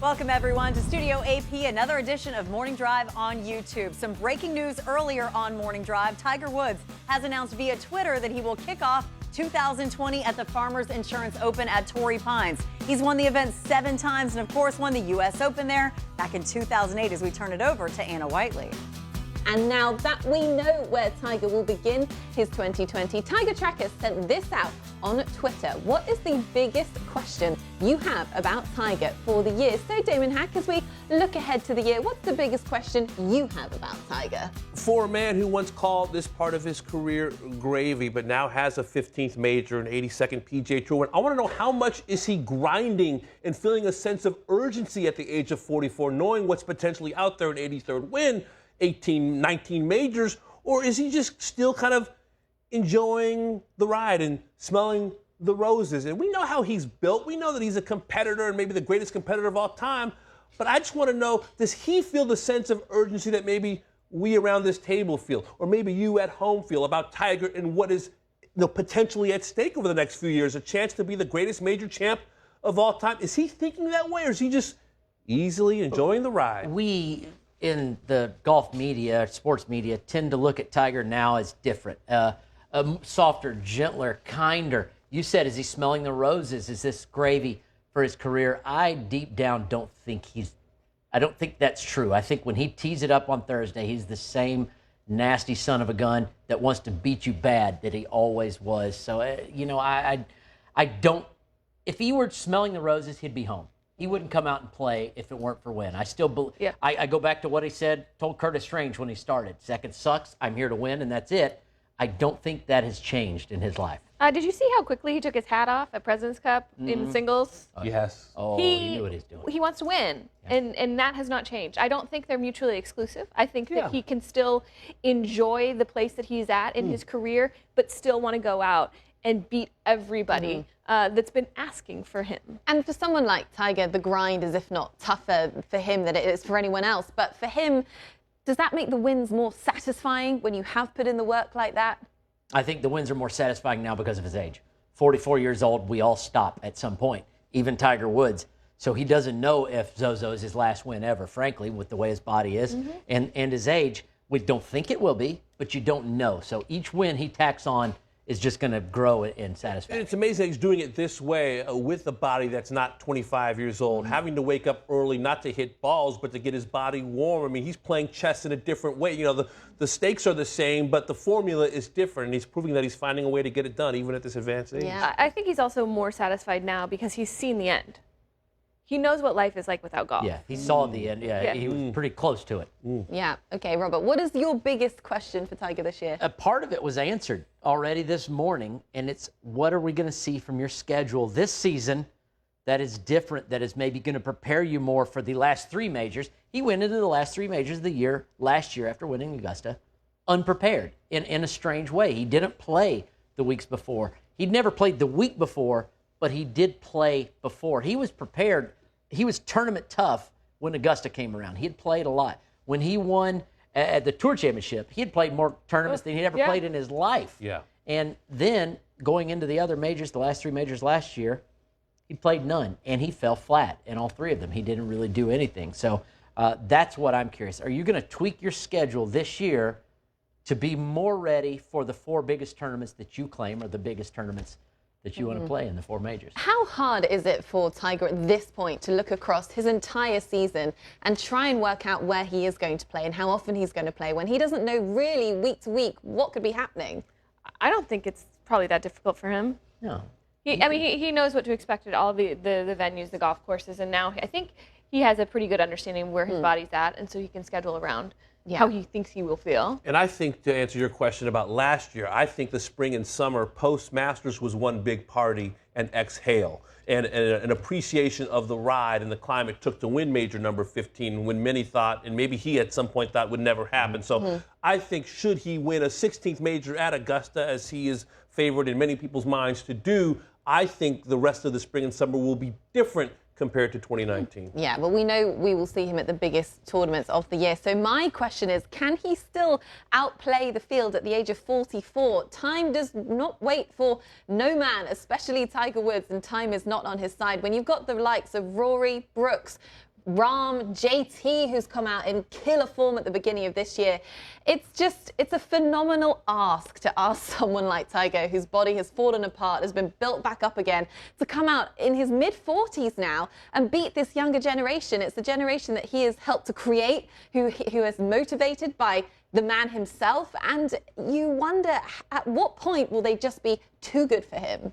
Welcome, everyone, to Studio AP, another edition of Morning Drive on YouTube. Some breaking news earlier on Morning Drive. Tiger Woods has announced via Twitter that he will kick off 2020 at the Farmers Insurance Open at Torrey Pines. He's won the event 7 times and, of course, won the U.S. Open there back in 2008 as we turn it over to Anna Whiteley. And now that we know where Tiger will begin his 2020, Tiger Trackers sent this out on Twitter. What is the biggest question you have about Tiger for the year? So, Damon Hack, as we look ahead to the year, what's the biggest question you have about Tiger? For a man who once called this part of his career gravy, but now has a 15th major and 82nd PGA Tour win, I want to know how much is he grinding and feeling a sense of urgency at the age of 44, knowing what's potentially out there, an 83rd win, 18, 19 majors, or is he just still kind of enjoying the ride and smelling the roses? And we know how he's built. We know that he's a competitor and maybe the greatest competitor of all time. But I just want to know, does he feel the sense of urgency that maybe we around this table feel, or maybe you at home feel about Tiger and what is potentially at stake over the next few years, a chance to be the greatest major champ of all time? Is he thinking that way, or is he just easily enjoying the ride? We in the golf media, sports media, tend to look at Tiger now as different, a softer, gentler, kinder. You said, is he smelling the roses? Is this gravy for his career? I deep down don't think that's true. I think when he tees it up on Thursday, he's the same nasty son of a gun that wants to beat you bad that he always was. So, I don't, if he were smelling the roses, he'd be home. He wouldn't come out and play if it weren't for win. I still believe. Yeah. I go back to what he told Curtis Strange when he started. Second sucks. I'm here to win, and that's it. I don't think that has changed in his life. Did you see how quickly he took his hat off at President's Cup in singles? Yes. Oh, he knew what he's doing. He wants to win, and that has not changed. I don't think they're mutually exclusive. I think that he can still enjoy the place that he's at in his career, but still want to go out and beat everybody that's been asking for him. And for someone like Tiger, the grind is, if not tougher for him than it is for anyone else. But for him, does that make the wins more satisfying when you have put in the work like that? I think the wins are more satisfying now because of his age. 44 years old, we all stop at some point, even Tiger Woods. So he doesn't know if Zozo is his last win ever, frankly, with the way his body is and his age. We don't think it will be, but you don't know. So each win he tacks on is just going to grow in satisfaction. And it's amazing that he's doing it this way with a body that's not 25 years old, having to wake up early not to hit balls, but to get his body warm. I mean, he's playing chess in a different way. You know, the stakes are the same, but the formula is different, and he's proving that he's finding a way to get it done, even at this advanced age. Yeah. I think he's also more satisfied now because he's seen the end. He knows what life is like without golf. Yeah, he saw the end. Yeah, he was pretty close to it. Yeah. Okay, Robert, what is your biggest question for Tiger this year? A part of it was answered already this morning, and it's what are we going to see from your schedule this season that is different, that is maybe going to prepare you more for the last 3 majors. He went into the last 3 majors of the year last year after winning Augusta unprepared in a strange way. He didn't play the weeks before. He'd never played the week before, but he did play before. He was prepared. He was tournament tough when Augusta came around. He had played a lot. When he won at the Tour Championship, he had played more tournaments than he'd ever played in his life. Yeah. And then going into the other majors, the last 3 majors last year, he played none, and he fell flat in all 3 of them. He didn't really do anything. So that's what I'm curious. Are you going to tweak your schedule this year to be more ready for the 4 biggest tournaments that you claim are the biggest tournaments that you want to play in the 4 majors? How hard is it for Tiger at this point to look across his entire season and try and work out where he is going to play and how often he's going to play when he doesn't know really week to week what could be happening? I don't think it's probably that difficult for him. No. He knows what to expect at all the venues, the golf courses, and now I think he has a pretty good understanding of where his body's at, and so he can schedule around how he thinks he will feel. And I think, to answer your question about last year, I think the spring and summer post-Masters was one big party and exhale and an appreciation of the ride and the climb it took to win major number 15, when many thought, and maybe he at some point thought would never happen. So I think should he win a 16th major at Augusta, as he is favored in many people's minds to do, I think the rest of the spring and summer will be different compared to 2019. Yeah, well, we know we will see him at the biggest tournaments of the year. So my question is, can he still outplay the field at the age of 44? Time does not wait for no man, especially Tiger Woods, and time is not on his side. When you've got the likes of Rory, Brooks, Rahm, JT, who's come out in killer form at the beginning of this year. It's a phenomenal ask to ask someone like Tiger, whose body has fallen apart, has been built back up again, to come out in his mid-40s now and beat this younger generation. It's the generation that he has helped to create, who is motivated by the man himself. And you wonder, at what point will they just be too good for him?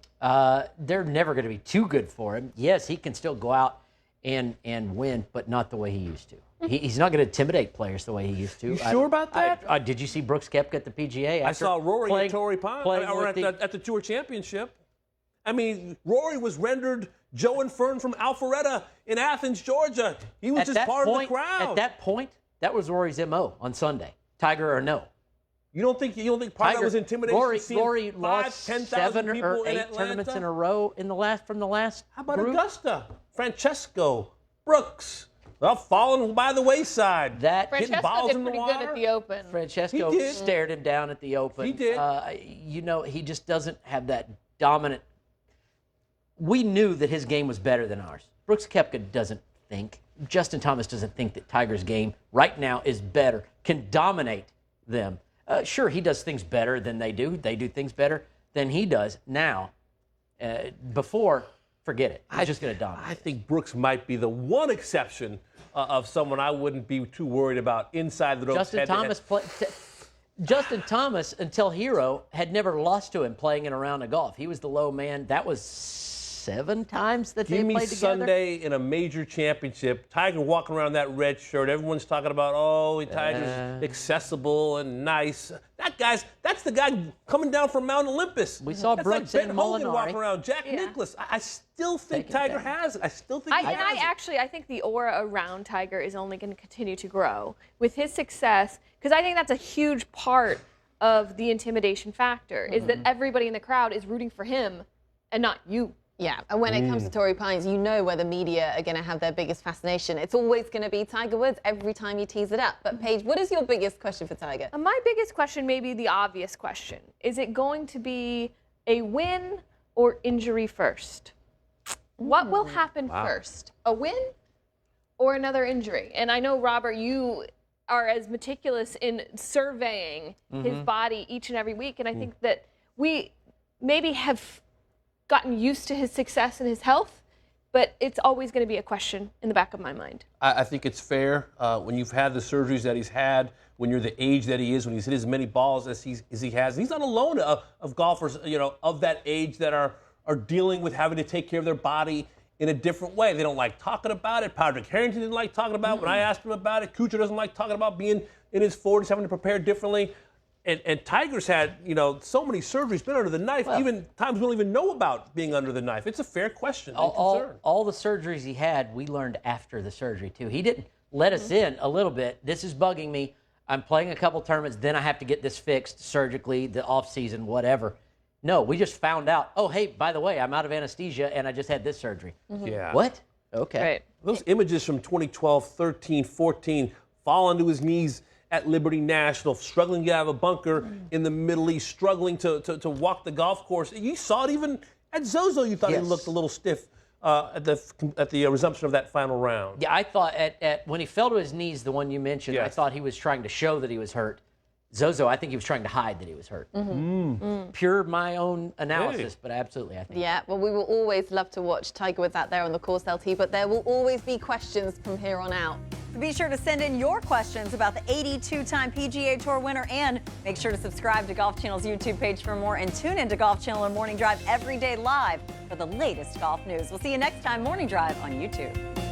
They're never going to be too good for him. Yes, he can still go out and win, but not the way he used to. He's not going to intimidate players the way he used to. You sure about that? Did you see Brooks Koepka at the PGA? I saw Rory and Torrey Pines at the Tour Championship. I mean, Rory was rendered Joe and Fern from Alpharetta in Athens, Georgia. He was just part of the crowd. At that point, that was Rory's MO on Sunday. Tiger or no. You don't think part of that was intimidation? Rory lost 7 or 8 tournaments in a row from the last How about group? Augusta? Francesco, Brooks, all falling by the wayside. Francesco balls did in the pretty water. good at the Open. Francesco stared him down at the Open. He did. He just doesn't have that dominant. We knew that his game was better than ours. Brooks Koepka doesn't think. Justin Thomas doesn't think that Tiger's game right now is better, can dominate them. Sure, he does things better than they do. They do things better than he does now. Before, forget it. He's just going to dominate. I think Brooks might be the one exception of someone I wouldn't be too worried about inside the ropes. Justin Thomas, until Hero, had never lost to him playing in a round of golf. He was the low man. That was 7 times that they played together. Give me Sunday in a major championship. Tiger walking around that red shirt. Everyone's talking about, Tiger's accessible and nice. That's the guy coming down from Mount Olympus. We saw Brooks like Ben and Hogan Molinari walking around. Jack Nicklaus. I still think Tiger has it. I still think he has it. I think the aura around Tiger is only going to continue to grow with his success, because I think that's a huge part of the intimidation factor, is that everybody in the crowd is rooting for him and not you. Yeah, and when it comes to Torrey Pines, you know where the media are going to have their biggest fascination. It's always going to be Tiger Woods every time you tease it up. But Paige, what is your biggest question for Tiger? My biggest question may be the obvious question. Is it going to be a win or injury first? What will happen first? A win or another injury? And I know, Robert, you are as meticulous in surveying his body each and every week. And I think that we maybe have gotten used to his success and his health, but it's always going to be a question in the back of my mind. I think it's fair when you've had the surgeries that he's had, when you're the age that he is, when he's hit as many balls as he has. And he's not alone of golfers, of that age that are dealing with having to take care of their body in a different way. They don't like talking about it. Patrick Harrington didn't like talking about it when I asked him about it. Kuchar doesn't like talking about being in his 40s, having to prepare differently. And Tiger's had, so many surgeries, been under the knife, even times we don't even know about being under the knife. It's a fair question and concern. All the surgeries he had, we learned after the surgery, too. He didn't let us in a little bit. This is bugging me. I'm playing a couple tournaments, then I have to get this fixed surgically, the off-season, whatever. No, we just found out, hey, by the way, I'm out of anesthesia, and I just had this surgery. Yeah. What? Okay. Right. Those images from 2012, 13, 14, fall onto his knees at Liberty National, struggling to get out of a bunker in the Middle East, struggling to walk the golf course. You saw it even at Zozo. You thought he looked a little stiff at the resumption of that final round. Yeah, I thought when he fell to his knees, the one you mentioned, I thought he was trying to show that he was hurt. Zozo, I think he was trying to hide that he was hurt. Pure my own analysis, but absolutely, I think. Yeah, well, we will always love to watch Tiger Woods out there on the course, LT, but there will always be questions from here on out. Be sure to send in your questions about the 82-time PGA Tour winner, and make sure to subscribe to Golf Channel's YouTube page for more, and tune into Golf Channel and Morning Drive every day live for the latest golf news. We'll see you next time, Morning Drive on YouTube.